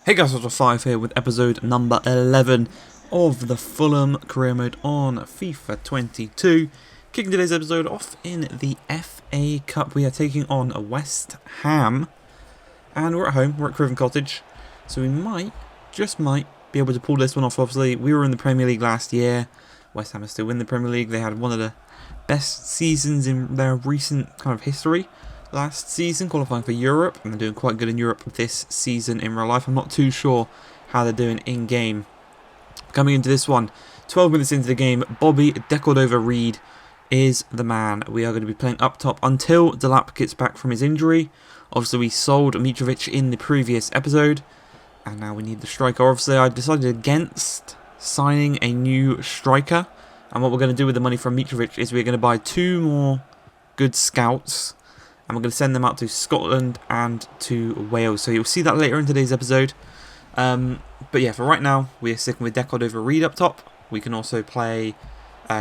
Hey guys, Dr. 5 here with episode number 11 of the Fulham career mode on FIFA 22. Kicking today's episode off in the FA Cup. We are taking on a West Ham. And we're at home, we're at Craven Cottage. So we might, just might, be able to pull this one off. Obviously, we were in the Premier League last year. West Ham is still in the Premier League. They had one of the best seasons in their recent kind of history. Last season, qualifying for Europe, and they're doing quite good in Europe this season in real life. I'm not too sure how they're doing in-game. Coming into this one, 12 minutes into the game, Bobby Decordova-Reid is the man. We are going to be playing up top until Delap gets back from his injury. Obviously, we sold Mitrovic in the previous episode, and now we need the striker. Obviously, I decided against signing a new striker, and what we're going to do with the money from Mitrovic is we're going to buy 2 more good scouts, and we're going to send them out to Scotland and to Wales. So you'll see that later in today's episode. But yeah, for right now, we're sticking with Decordova-Reid up top. We can also play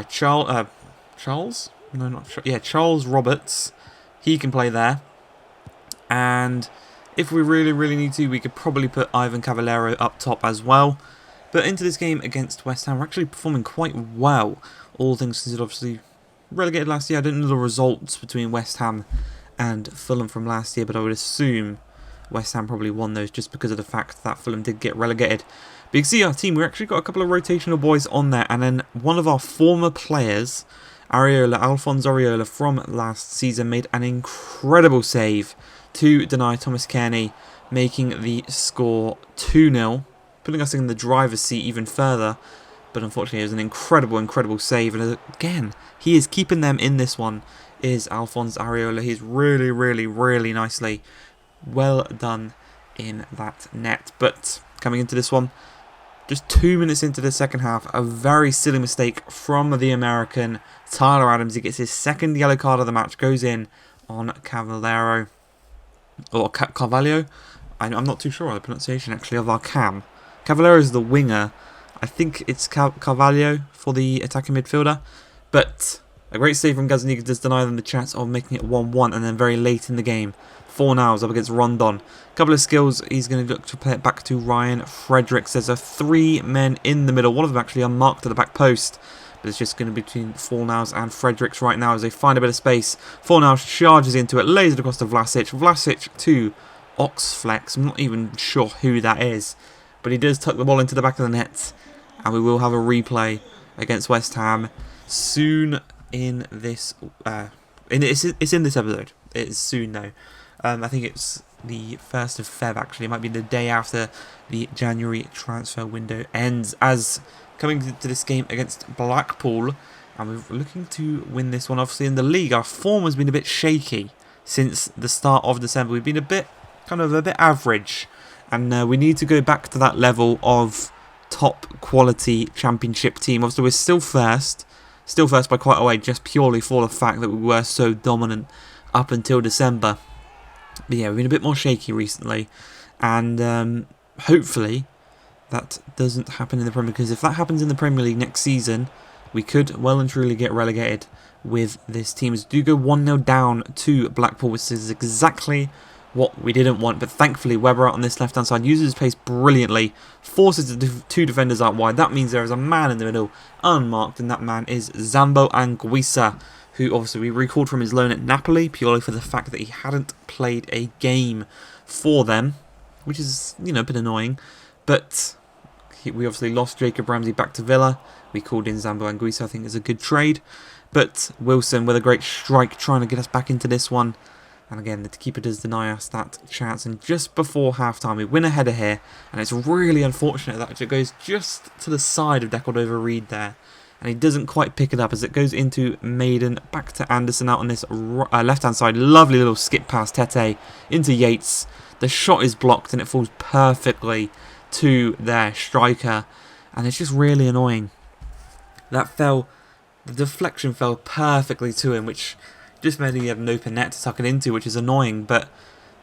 Charles? No, not sure. Yeah, Charles Roberts. He can play there. And if we really need to, we could probably put Ivan Cavallero up top as well. But into this game against West Ham, we're actually performing quite well. All things considered, obviously relegated last year. I don't know the results between West Ham and Fulham from last year, but I would assume West Ham probably won those just because of the fact that Fulham did get relegated. But you can see our team, we've actually got a couple of rotational boys on there, and then one of our former players, Alphonse Areola from last season, made an incredible save to deny Thomas Kearney, making the score 2-0, putting us in the driver's seat even further. But unfortunately, it was an incredible save, and again, he is keeping them in this one. Is Alphonse Areola. He's really nicely well done in that net. But coming into this one, just 2 minutes into the second half, a very silly mistake from the American Tyler Adams. He gets his second yellow card of the match, goes in on Cavallero, or Carvalho. I'm not too sure on the pronunciation actually of our Cam. Cavallero is the winger. I think it's Carvalho for the attacking midfielder, but a great save from Gazaniga does deny them the chance of making it 1-1, and then very late in the game, 4-0 up against Rondon. A couple of skills, he's going to look to play it back to Ryan Fredericks. There's 3 men in the middle, one of them actually unmarked at the back post, but it's just going to be between Fornows and Fredericks right now as they find a bit of space. Fornows charges into it, lays it across to Vlasic. Vlasic to Oxflex. I'm not even sure who that is, but he does tuck the ball into the back of the net, and we will have a replay against West Ham soon. In this, it's in this episode. It's soon though. I think it's the 1st of Feb. Actually, it might be the day after the January transfer window ends. As coming to this game against Blackpool, and we're looking to win this one. Obviously, in the league, our form has been a bit shaky since the start of December. We've been a bit average, and we need to go back to that level of top quality championship team. Obviously, we're still first. Still first by quite a way, just purely for the fact that we were so dominant up until December. But yeah, we've been a bit more shaky recently. And hopefully that doesn't happen in the Premier League. Because if that happens in the Premier League next season, we could well and truly get relegated with this team. As do go 1-0 down to Blackpool, which is exactly what we didn't want. But thankfully, Weber out on this left-hand side uses his pace brilliantly, forces the 2 defenders out wide. That means there is a man in the middle, unmarked, and that man is Zambo Anguissa, who obviously we recalled from his loan at Napoli, purely for the fact that he hadn't played a game for them, which is, a bit annoying. But we obviously lost Jacob Ramsey back to Villa. We called in Zambo Anguissa, I think is a good trade. But Wilson with a great strike, trying to get us back into this one. And again, the keeper does deny us that chance. And just before half-time, we win a header here. And it's really unfortunate that it goes just to the side of Decordova-Reid there. And he doesn't quite pick it up as it goes into Maiden. Back to Anderson out on this left-hand side. Lovely little skip past Tete into Yates. The shot is blocked and it falls perfectly to their striker. And it's just really annoying. The deflection fell perfectly to him, which just meant he had an open net to tuck it into, which is annoying, but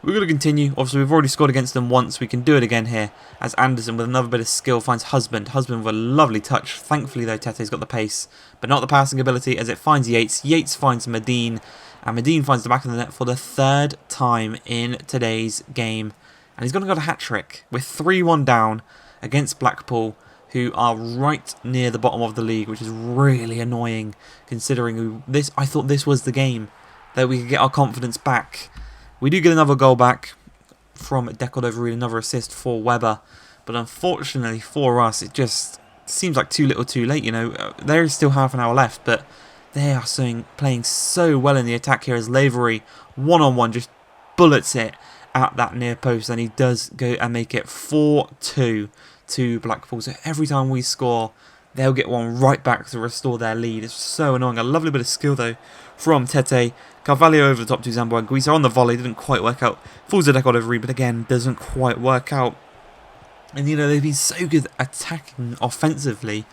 we're going to continue. Obviously, we've already scored against them once. We can do it again here as Anderson, with another bit of skill, finds Husband. Husband with a lovely touch. Thankfully, though, Tete's got the pace, but not the passing ability as it finds Yates. Yates finds Medine, and Medine finds the back of the net for the 3rd time in today's game. And he's going to got a hat-trick. We're 3-1 down against Blackpool, who are right near the bottom of the league, which is really annoying considering this. I thought this was the game that we could get our confidence back. We do get another goal back from Declan Overeem, another assist for Webber, but unfortunately for us, it just seems like too little too late. You know, there is still half an hour left, but they are playing so well in the attack here as Lavery, one-on-one, just bullets it at that near post, and he does go and make it 4-2 to Blackpool. So every time we score, they'll get one right back to restore their lead. It's so annoying. A lovely bit of skill though from Tete. Carvalho over the top to Zambo and Guisa on the volley. Didn't quite work out. Falls a Declan Overeem, but again, doesn't quite work out. And you know, they've been so good attacking offensively.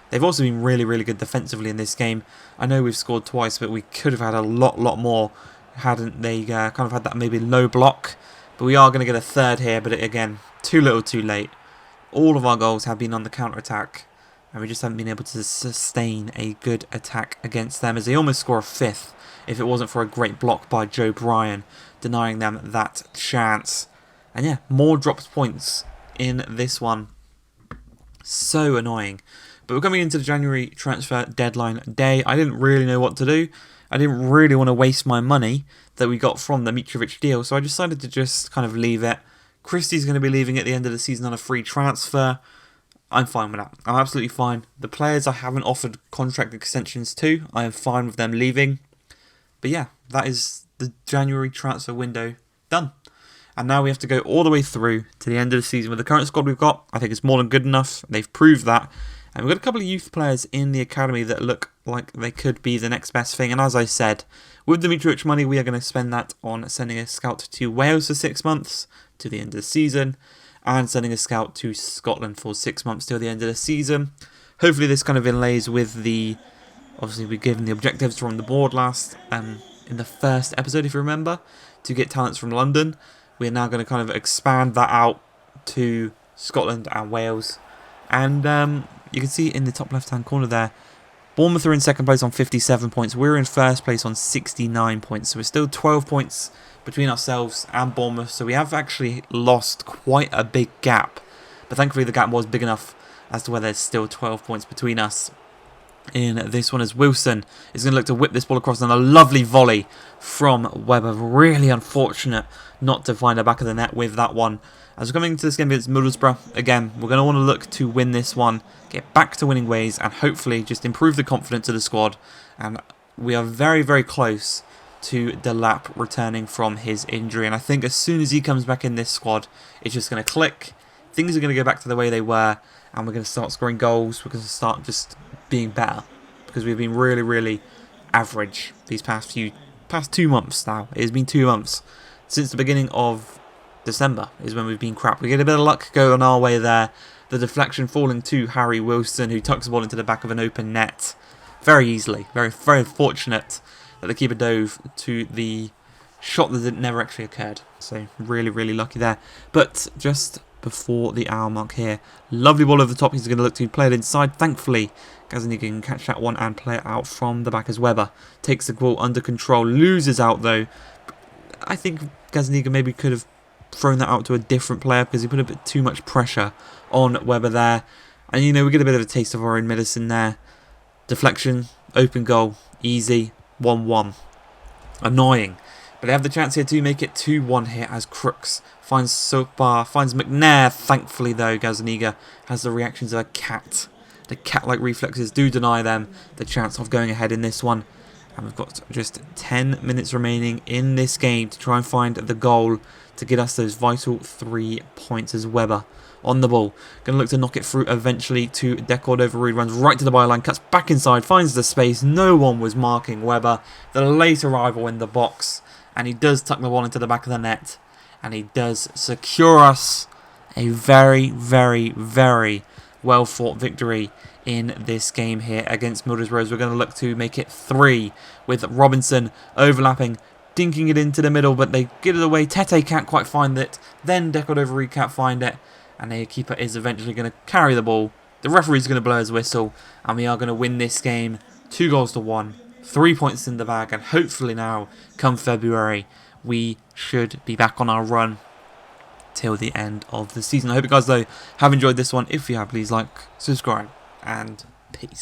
They've also been really, really good defensively in this game. I know we've scored twice, but we could have had a lot more hadn't they kind of had that maybe low block. But we are going to get a third here, but again, too little too late. All of our goals have been on the counter-attack, and we just haven't been able to sustain a good attack against them, as they almost score a fifth if it wasn't for a great block by Joe Bryan, denying them that chance. And yeah, more dropped points in this one. So annoying. But we're coming into the January transfer deadline day. I didn't really know what to do. I didn't really want to waste my money that we got from the Mitrovic deal, so I decided to just kind of leave it. Christie's going to be leaving at the end of the season on a free transfer. I'm fine with that. I'm absolutely fine. The players I haven't offered contract extensions to, I am fine with them leaving. But yeah, that is the January transfer window done. And now we have to go all the way through to the end of the season with the current squad we've got. I think it's more than good enough. They've proved that. And we've got a couple of youth players in the academy that look like they could be the next best thing. And as I said, with the Mitrovic money, we are going to spend that on sending a scout to Wales for 6 months to the end of the season, and sending a scout to Scotland for 6 months till the end of the season. Hopefully this kind of inlays with the, obviously we've given the objectives from the board last, in the first episode if you remember, to get talents from London. We're now going to kind of expand that out to Scotland and Wales. And you can see in the top left hand corner there, Bournemouth are in second place on 57 points. We're in first place on 69 points. So we're still 12 points between ourselves and Bournemouth. So we have actually lost quite a big gap. But thankfully the gap was big enough as to where there's still 12 points between us in this one, as Wilson is going to look to whip this ball across, and a lovely volley from Webber. Really unfortunate not to find the back of the net with that one. As we're coming into this game against Middlesbrough, again, we're going to want to look to win this one, get back to winning ways, and hopefully just improve the confidence of the squad. And we are very, very close to Delap returning from his injury. And I think as soon as he comes back in this squad, it's just going to click. Things are going to go back to the way they were, and we're going to start scoring goals. We're going to start just being better, because we've been really, really average these past 2 months now. It has been 2 months since the beginning of December is when we've been crap. We get a bit of luck going our way there. The deflection falling to Harry Wilson, who tucks the ball into the back of an open net very easily. Very, very fortunate that the keeper dove to the shot that never actually occurred. So really, really lucky there. But just before the hour mark here, lovely ball over the top. He's going to look to play it inside. Thankfully, Gazaniga can catch that one and play it out from the back as Webber takes the ball under control. Loses out though. I think Gazaniga maybe could have thrown that out to a different player, because he put a bit too much pressure on Webber there. And you know, we get a bit of a taste of our own medicine there. Deflection, open goal, easy, 1-1. Annoying. But they have the chance here to make it 2-1 here as Crooks finds Sokbar, finds McNair. Thankfully though, Gazaniga has the reactions of a cat. The cat-like reflexes do deny them the chance of going ahead in this one. And we've got just 10 minutes remaining in this game to try and find the goal to get us those vital 3 points as Webber on the ball. Going to look to knock it through eventually to Declan Overeem. Runs right to the byline, cuts back inside, finds the space. No one was marking Webber. The late arrival in the box. And he does tuck the ball into the back of the net. And he does secure us a very, very, very well fought victory in this game here against Middlesbrough. We're going to look to make it 3 with Robinson overlapping, dinking it into the middle, but they get it away. Tete can't quite find it. Then Declan Overeem can't find it. And the keeper is eventually going to carry the ball. The referee's going to blow his whistle. And we are going to win this game 2-1. 3 points in the bag. And hopefully now, come February, we should be back on our run. till the end of the season. I hope you guys, though, have enjoyed this one. If you have, please like, subscribe, and peace.